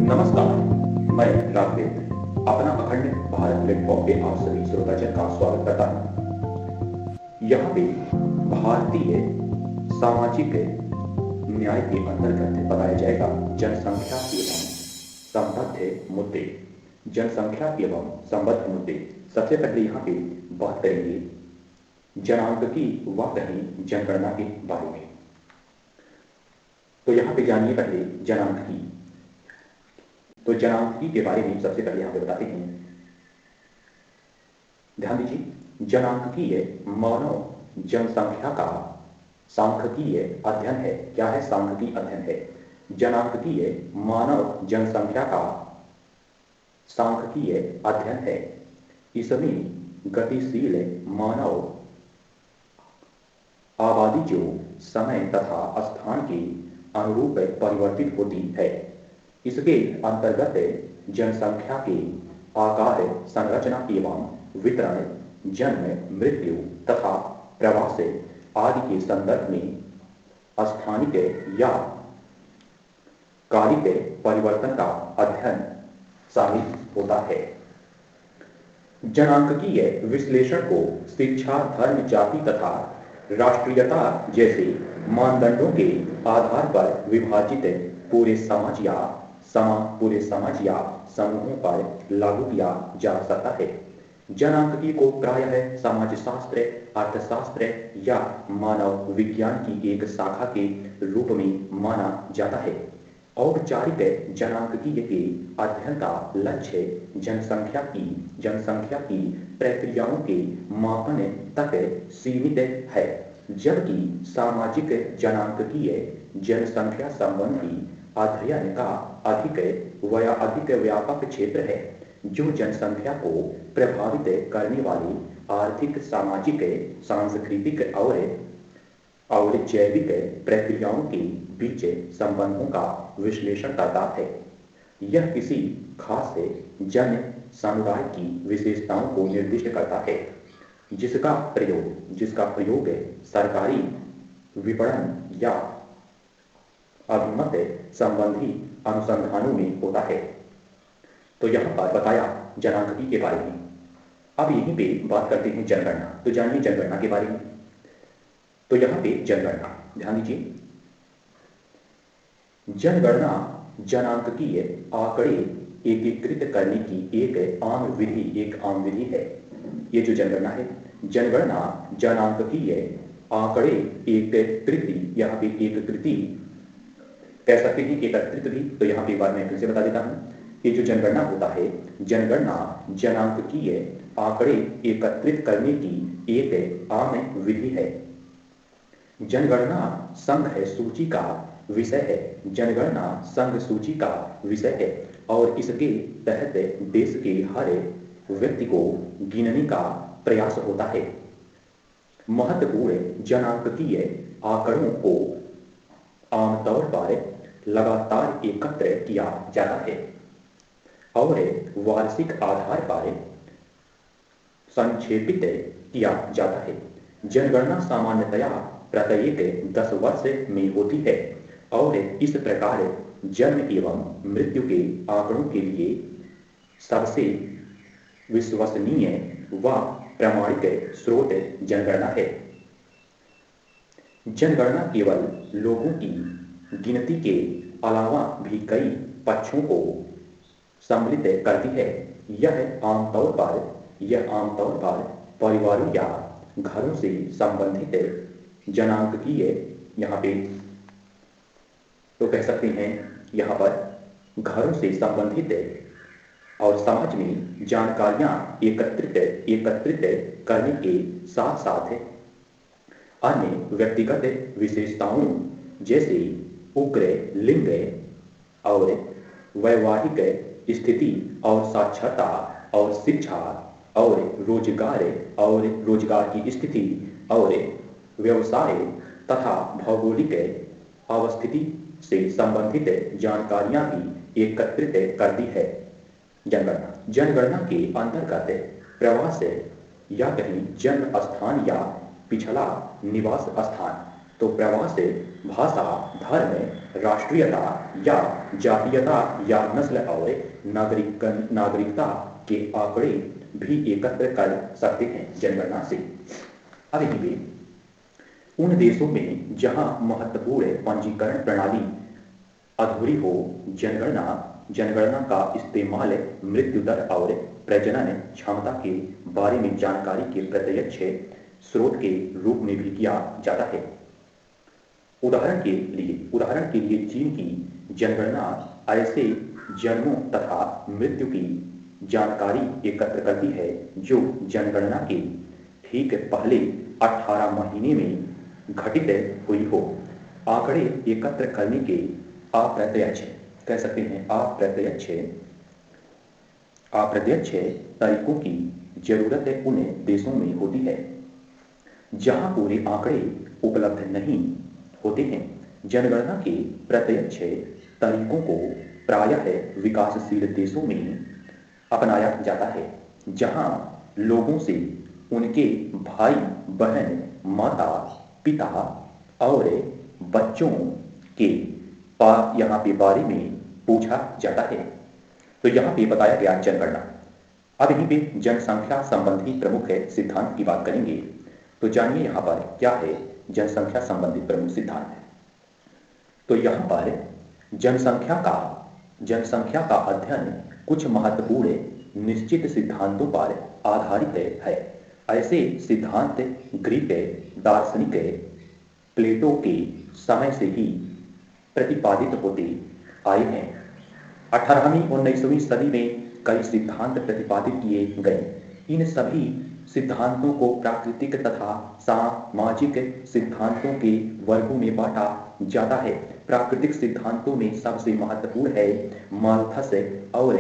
नमस्कार, मैं राघवेंद्र अपना अखंड भारत प्लेटफॉर्म पे आप सभी श्रोताजन का स्वागत करता हूँ। यहाँ पे भारतीय सामाजिक न्याय के अंतर्गत बताया जाएगा जनसंख्या एवं संबद्ध मुद्दे। जनसंख्या एवं संबद्ध मुद्दे। सबसे पहले यहाँ पे बात करेंगे जनांक व कहीं जनगणना के बारे में। तो यहाँ पे जानिए पहले जनांक तो जनांक के बारे में सबसे पहले यहाँ पे बताते हैं। ध्यान दीजिए, जनांकीय मानव जनसंख्या का सांख्यिकीय अध्ययन है। क्या है? सांख्यिकीय अध्ययन है। जनांकीय मानव जनसंख्या का सांख्यिकीय अध्ययन है। इसमें गतिशील मानव आबादी जो समय तथा स्थान के अनुरूप परिवर्तित होती है, इसके अंतर्गत जनसंख्या के आकार, संरचना एवं वितरण, जन्म, मृत्यु तथा प्रवास आदि के संदर्भ में स्थानिक या कालिक परिवर्तन का अध्ययन शामिल होता है। जनांकीय विश्लेषण को शिक्षा, धर्म, जाति तथा राष्ट्रीयता जैसे मानदंडों के आधार पर विभाजित पूरे समाज या समूहों पर लागू किया जा सकता है। जनांकीय को प्रायः समाजशास्त्र, अर्थशास्त्र या मानव विज्ञान की एक शाखा के रूप में माना जाता है। औपचारिक जनांकीय के अध्ययन का लक्ष्य जनसंख्या की प्रक्रियाओं के मापन तक सीमित है, जबकि सामाजिक जनांकीय जनसंख्या संबंधी अध्ययन का अधिक व्यापक क्षेत्र है, जो जनसंख्या को प्रभावित करने वाली आर्थिक, सामाजिक, सांस्कृतिक और जैविक प्रक्रियाओं के बीच संबंधों का विश्लेषण करता है। यह किसी खास जन समुदाय की विशेषताओं को निर्दिष्ट करता है, जिसका प्रयोग सरकारी विपणन या अभिमत संबंधी अनुसंधानों में होता है। तो यहाँ पर बताया जनांकीय के बारे में। अब यहीं पे बात करते हैं जनगणना। तो जानिए जनगणना के बारे में। तो यहाँ पे जनगणना, ध्यान दीजिए, जनगणना जनांकीय आंकड़े एकीकृत करने की एक आम विधि है। ये जो जनगणना है, जनगणना जनांकीय आंकड़े एकत्रित, यहाँ पे एकत्रित कह सकते हैं, एकत्रित भी। तो यहाँ पे एक बार मैं फिर से बता देता हूँ कि जो जनगणना होता है, जनगणना जनांकीय आंकड़े एकत्रित करने की एक आम विधि है। जनगणना संघ सूची का विषय है। जनगणना संघ सूची का विषय है और इसके तहत देश के हर व्यक्ति को गिनने का प्रयास होता है। महत्वपूर्ण जनांकीय आंकड़ों को आमतौर पर लगातार एकत्र किया जाता है और वार्षिक आधार पर संक्षेपित किया जाता है। जनगणना सामान्यतया प्रत्येक 10 वर्ष में होती है और इस प्रकार जन्म एवं मृत्यु के आंकड़ों के लिए सबसे विश्वसनीय व प्रामाणिक स्रोत जनगणना है। जनगणना केवल लोगों की गिनती के अलावा भी कई पक्षों को सम्मिलित करती है। यह आमतौर पर परिवारों या घरों से संबंधित जनांकीय, यहाँ पे तो कह सकते हैं, यहाँ पर घरों से संबंधित और समाज में जानकारियां एकत्रित करने के साथ साथ अन्य व्यक्तिगत विशेषताओं जैसे उग्र, लिंग और वैवाहिक स्थिति और साक्षरता और शिक्षा और रोजगार की स्थिति और व्यवसाय तथा भौगोलिक अवस्थिति से संबंधित जानकारियां भी एकत्रित करती है। जनगणना के अंतर्गत प्रवास या कहीं जन्म स्थान या पिछला निवास स्थान तो प्रवास भाषा, धर्म, राष्ट्रीयता या जातीयता या नस्ल और नागरिकता के आंकड़े भी एकत्र कर सकते हैं जनगणना से। अब यहीं पे उन देशों में जहां महत्वपूर्ण पंजीकरण प्रणाली अधूरी हो, जनगणना का इस्तेमाल मृत्यु दर और प्रजनन क्षमता के बारे में जानकारी के प्रत्यक्ष स्रोत के रूप में भी किया जाता है। उदाहरण के लिए चीन की जनगणना ऐसे जन्मों तथा मृत्यु की जानकारी एकत्र करती है जो जनगणना के ठीक पहले 18 महीने में घटित हुई हो। आंकड़े एकत्र करने के अप्रत्यक्ष, कह सकते हैं अप्रत्यक्ष तरीकों की जरूरत उन देशों में होती है जहां पूरे आंकड़े उपलब्ध नहीं होते हैं। जनगणना के प्रत्यक्ष तरीकों को प्रायः विकासशील देशों में अपनाया जाता है जहां लोगों से उनके भाई बहन, माता पिता और बच्चों के यहाँ पे बारे में पूछा जाता है। तो यहाँ पे बताया गया जनगणना। अब यहीं पे जनसंख्या संबंधी प्रमुख सिद्धांत की बात करेंगे। तो जानिए यहाँ पर क्या है जनसंख्या संबंधी प्रमुख सिद्धांत। तो यहाँ पर जनसंख्या का अध्ययन कुछ महत्वपूर्ण निश्चित सिद्धांतों पर आधारित है। ऐसे सिद्धांत ग्रीक दार्शनिक प्लेटो के समय से ही प्रतिपादित होते आए हैं। 18वीं और 19वीं सदी में कई सिद्धांत प्रतिपादित किए गए। इन सभी सिद्धांतों को प्राकृतिक तथा सामाजिक सिद्धांतों के वर्गों में बांटा जाता है। प्राकृतिक सिद्धांतों में सबसे महत्वपूर्ण है माल्थस और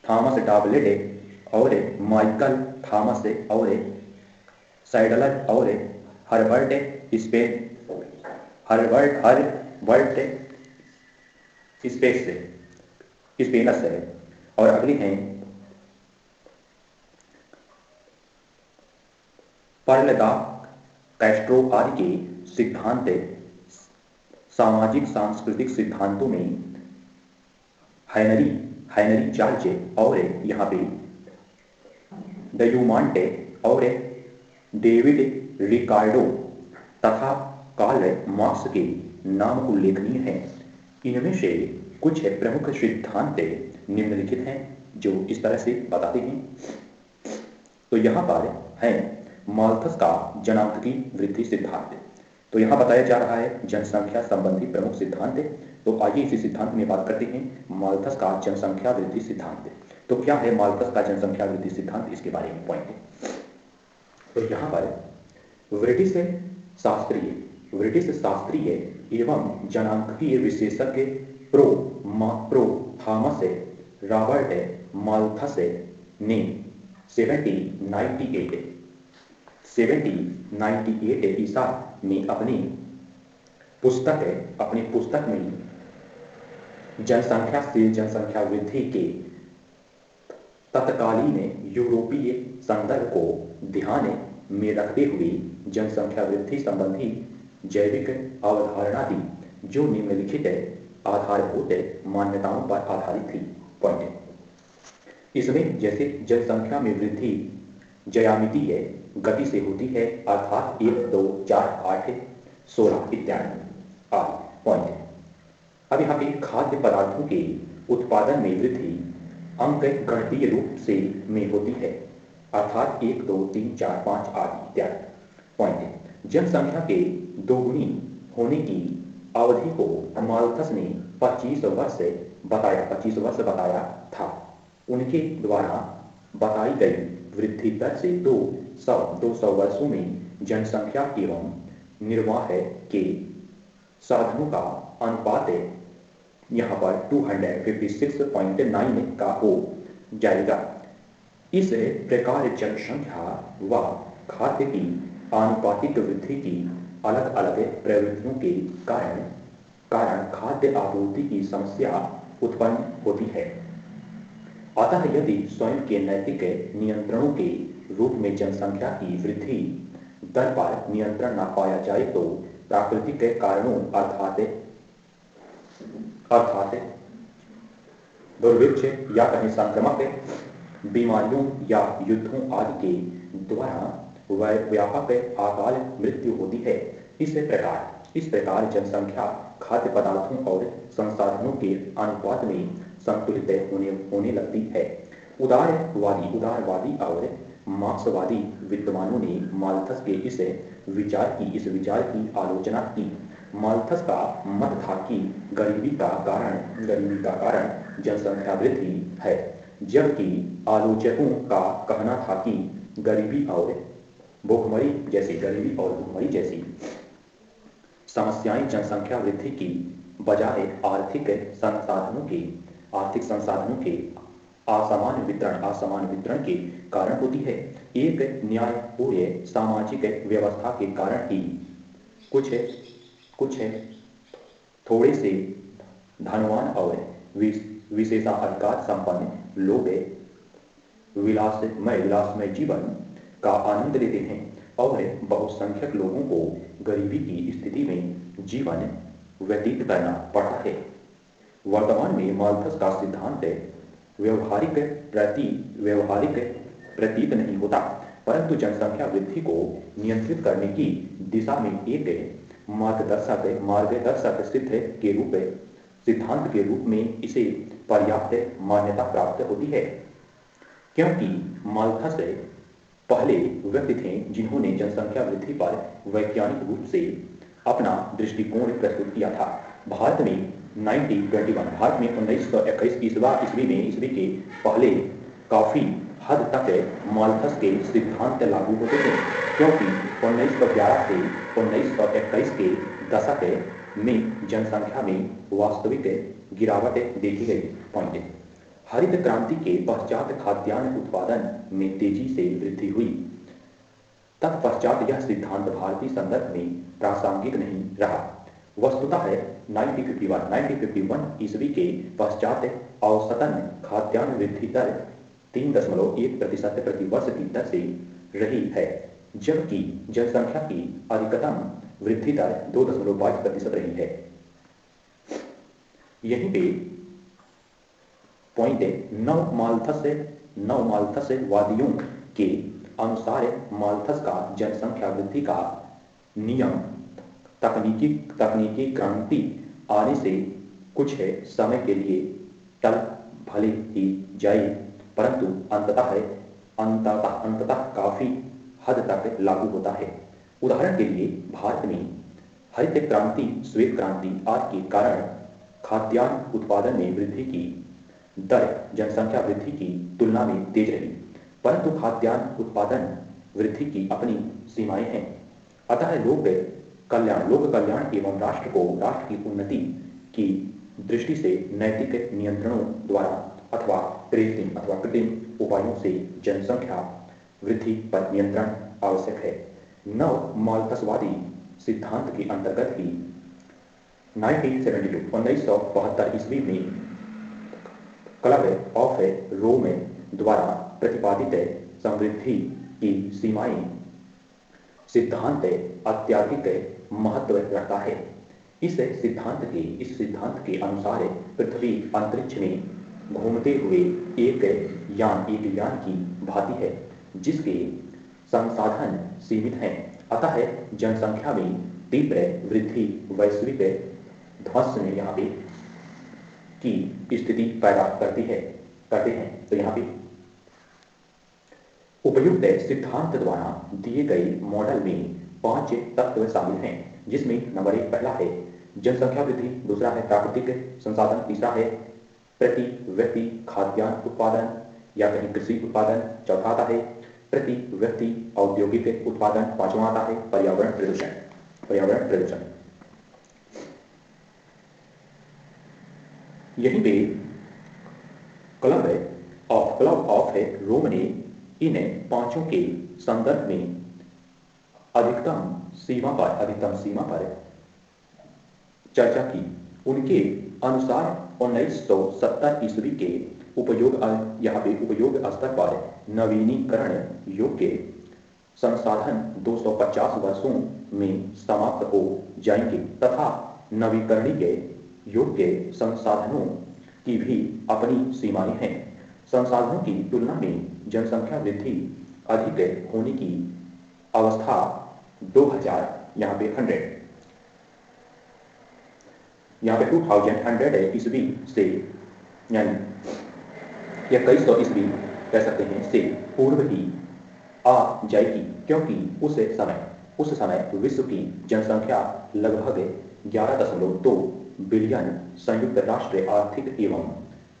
थॉमस डॉबलेट और माइकल थॉमस और सैडलर और हर्बर्ट स्पेनस है। और अगले हैं पर्ल दा कैस्ट्रो आदि के सिद्धांत। सामाजिक सांस्कृतिक सिद्धांतों में हेनरी चार्च और यहाँ पे डयूमांटे और डेविड रिकार्डो तथा कार्ल मार्क्स के नाम उल्लेखनीय हैं। इनमें से कुछ प्रमुख सिद्धांत निम्नलिखित हैं जो इस तरह से बताते हैं। तो यहाँ पर है माल्थस का जनांक वृद्धि सिद्धांत। तो यहाँ बताया जा रहा है जनसंख्या संबंधी प्रमुख सिद्धांत। तो आइए इसी सिद्धांत में बात करते हैं माल्थस का जनसंख्या वृद्धि सिद्धांत। तो क्या है माल्थस का जनसंख्या वृद्धि सिद्धांत, इसके बारे में पॉइंट है। तो यहाँ पर ब्रिटिश शास्त्रीय एवं जनांकीय विशेषज्ञ प्रो थॉमस रॉबर्ट माल्थस ने 1798 ईसा में अपनी पुस्तक में जनसंख्या से जनसंख्या वृद्धि के तत्कालीन यूरोपीय संदर्भ को ध्यान में रखते हुए जनसंख्या वृद्धि संबंधी जैविक अवधारणा दी, जो निम्नलिखित आधारभूत मान्यताओं पर आधारित थी। पॉइंट इसमें जैसे जनसंख्या में वृद्धि ज्यामितीय गति से होती है, अर्थात 1, 2, 4, 8, 16 इत्यादि आदि। पॉइंट अब यहाँ पे खाद्य पदार्थों के उत्पादन में वृद्धि अंक गणितीय रूप से में होती है, अर्थात 1, 2, 3, 4, 5 आदि इत्यादि। पॉइंट जनसंख्या के दोगुनी होने की अवधि को माल्थस ने 25 वर्ष बताया था। उनके द्वारा बताई गई वृद्धि दर से 200 वर्षों में जनसंख्या एवं निर्वाह के साधनों का अनुपात यहाँ पर 256.9 का हो जाएगा। इस प्रकार जनसंख्या व खाद्य की आनुपातिक वृद्धि की अलग अलग प्रवृत्तियों के कारण खाद्य आपूर्ति की समस्या उत्पन्न होती है। अतः यदि स्वयं के नैतिक नियंत्रणों के रूप में जनसंख्या की वृद्धि दर पर नियंत्रण न पाया जाए तो प्राकृतिक कारणों अर्थात दुर्भिक्ष या कहीं संक्रमक बीमारियों या युद्धों आदि के द्वारा व्यापक अकाल मृत्यु होती है। इस प्रकार जनसंख्या खाद्य पदार्थों और संसाधनों के अनुपात में संतुलित होने लगती है। उदारवादी और मार्क्सवादी विद्वानों ने माल्थस के इस विचार की आलोचना की। माल्थस का मत था कि गरीबी का कारण जनसंख्या वृद्धि है, जबकि आलोचकों का कहना था कि गरीबी और भूखमरी जैसी समस्याएं जनसंख्या वृद्धि की बजाय आर्थिक संसाधनों के असमान वितरण के कारण होती है। एक न्यायपूर्ण सामाजिक व्यवस्था के कारण ही कुछ थोड़े से धनवान और विशेषाधिकार संपन्न लोग विलासमय जीवन का आनंद लेते हैं और बहुसंख्यक लोगों को गरीबी की स्थिति में जीवन व्यतीत करना पड़ता है। वर्तमान में माल्थस का सिद्धांत व्यवहारिक प्रतीत नहीं होता, परंतु जनसंख्या वृद्धि को नियंत्रित करने की दिशा में एक मार्गदर्शक सिद्धांत के रूप में इसे पर्याप्त मान्यता प्राप्त होती है, क्योंकि माल्थस पहले व्यक्ति थे जिन्होंने जनसंख्या वृद्धि पर वैज्ञानिक रूप से अपना दृष्टिकोण प्रस्तुत किया था। भारत में 1921 ईस्वी के पहले काफी हद तक माल्थस के सिद्धांत लागू होते थे, क्योंकि 1911 से 1921 के दशक में जनसंख्या में वास्तविक गिरावट देखी गई। हरित क्रांति के पश्चात खाद्यान्न उत्पादन में तेजी से वृद्धि हुई। तत्पश्चात यह सिद्धांत भारतीय संदर्भ में प्रासंगिक नहीं रहा। वस्तुतः 1951 ईस्वी के पश्चात औसतन खाद्यान्न वृद्धि दर 3.1% प्रति वर्ष की दर से रही है, जबकि जनसंख्या की अधिकतम वृद्धि दर 2.22% रही है। यहीं पे पॉइंट है, नव माल्थस वादियों के अनुसार माल्थस का जनसंख्या वृद्धि का नियम तकनीकी क्रांति आने से कुछ समय के लिए टल भले ही जाए, परंतु अंततः काफी हद तक लागू होता है। उदाहरण के लिए भारत में हरित क्रांति, श्वेत क्रांति आदि के कारण खाद्यान्न उत्पादन में वृद्धि की दर जनसंख्या वृद्धि की तुलना में तेज रही, परंतु खाद्यान्न उत्पादन वृद्धि की अपनी सीमाएं हैं। अतः लोक कल्याण एवं राष्ट्र की उन्नति की दृष्टि से नैतिक नियंत्रणों द्वारा अथवा कृत्रिम उपायों से जनसंख्या वृद्धि पर नियंत्रण आवश्यक है। नव माल्थसवादी सिद्धांत के अंतर्गत ही 1972 ईस्वी में क्लब ऑफ रोम द्वारा प्रतिपादित समृद्धि की सीमाएं सिद्धांत अत्यधिक महत्व रखता है। इस सिद्धांत के अनुसार पृथ्वी अंतरिक्ष में घूमते हुए एक यान की भांति है, जिसके संसाधन सीमित हैं। अतः जनसंख्या में तीव्र वृद्धि वैश्विक ध्वंस में यहाँ पे की स्थिति पैदा करते हैं। तो यहाँ पे उपयुक्त सिद्धांत द्वारा दिए गए मॉडल में 5 तत्व शामिल हैं, जिसमें नंबर 1 पहला है जनसंख्या वृद्धि, दूसरा है प्राकृतिक संसाधन, तीसरा है प्रति व्यक्ति खाद्यान्न उत्पादन या कहीं कृषि उत्पादन, चौथा आता है प्रति व्यक्ति औद्योगिक उत्पादन, पांचवा आता है पर्यावरण प्रदूषण। यहीं पे क्लब ऑफ रोम ने इन पांचों के संदर्भ में अधिकतम सीमा पर चर्चा की। उनके अनुसार 1970 ईस्वी के यहाँ पे उपयोग स्तर पर नवीनीकरण योग्य संसाधन 250 वर्षों में समाप्त हो जाएंगे तथा नवीकरणीय योग्य संसाधनों की भी अपनी सीमाएं हैं। संसाधनों की तुलना में जनसंख्या वृद्धि अधिक होने की अवस्था 2000 यहाँ पे 2100 ईस्वी से यानी 2100 ईस्वी कह सकते हैं से पूर्व ही आ जाएगी, क्योंकि उस समय विश्व की जनसंख्या लगभग 11.2 बिलियन संयुक्त राष्ट्र आर्थिक एवं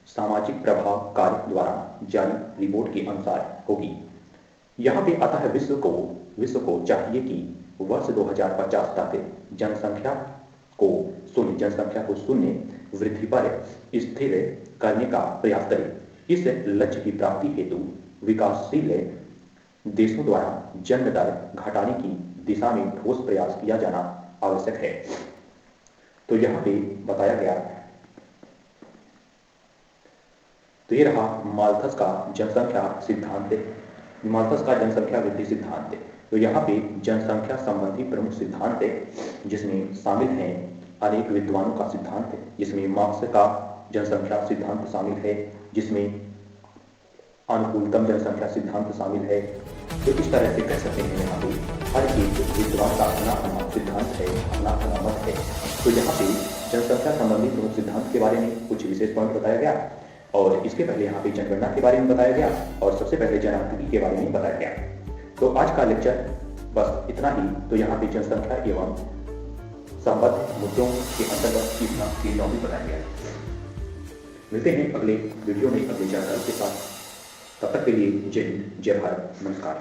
सामाजिक प्रभाव कार्य द्वारा जारी रिपोर्ट के अनुसार होगी। यहाँ पे अतः विश्व को चाहिए कि वर्ष 2050 तक जनसंख्या को शून्य वृद्धि पर स्थिर करने का प्रयास करें। इस लक्ष्य की प्राप्ति हेतु विकासशील देशों द्वारा जन्म दर घटाने की दिशा में ठोस प्रयास किया जाना आवश्यक है। तो यहाँ पे बताया गया, तो ये रहा माल्थस का जनसंख्या सिद्धांत, माल्थस का जनसंख्या वृद्धि सिद्धांत। तो यहाँ पे जनसंख्या संबंधी प्रमुख सिद्धांत जिसमें शामिल हैं अनेक विद्वानों का सिद्धांत, जिसमें मार्क्स का जनसंख्या सिद्धांत शामिल है, जिसमें अनुकूलतम जनसंख्या सिद्धांत शामिल है। तो इस तरह से कह सकते हैं यहाँ पे हर एक विद्वान का अपना अपना सिद्धांत है, अपना अपना मत है। तो यहाँ पे जनसंख्या संबंधी प्रमुख सिद्धांत के बारे में कुछ विशेष पॉइंट बताया गया, और इसके पहले यहाँ पे जनगणना के बारे में बताया गया, और सबसे पहले जनांकिकी के बारे में बताया गया। तो आज का लेक्चर बस इतना ही। तो यहाँ पे जनसंख्या एवं संबद्ध मुद्दों के अंतर्गत इतना चीजों भी बताया गया। मिलते हैं अगले वीडियो में अगले जानकारी के साथ। तब तक के लिए जय हिंद, जय भारत, नमस्कार।